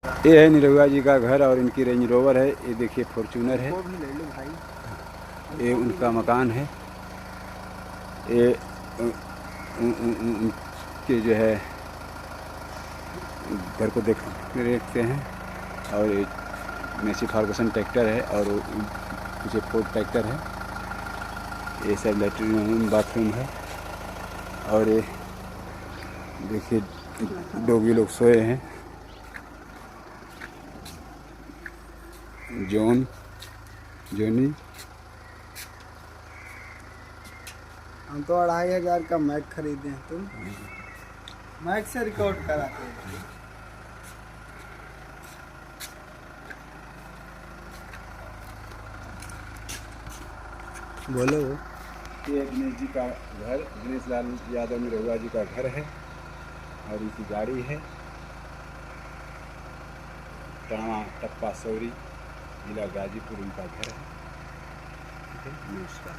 ये है निरहुआ जी का घर और इनकी रेंज रोवर है। ये देखिए फॉर्च्यूनर है। ये उनका मकान है। ये उनके जो है घर को देखते हैं। और ये मेसी फर्गुसन ट्रैक्टर है और पीछे फोर्ड ट्रैक्टर है। ये सब लेटरिन बाथरूम है। और ये देखिए डॉगी लोग सोए हैं। जोनी हम तो 2500 का मैक खरीदे हैं। तुम मैक से रिकॉर्ड कराते हैं। बोलो। ये गणेश जी का घर, गणेश लाल यादव निरहुआ जी का घर है और इनकी गाड़ी है। टाणा टप्पा सौरी जिला गाजीपुर उनका घर है। नमस्कार।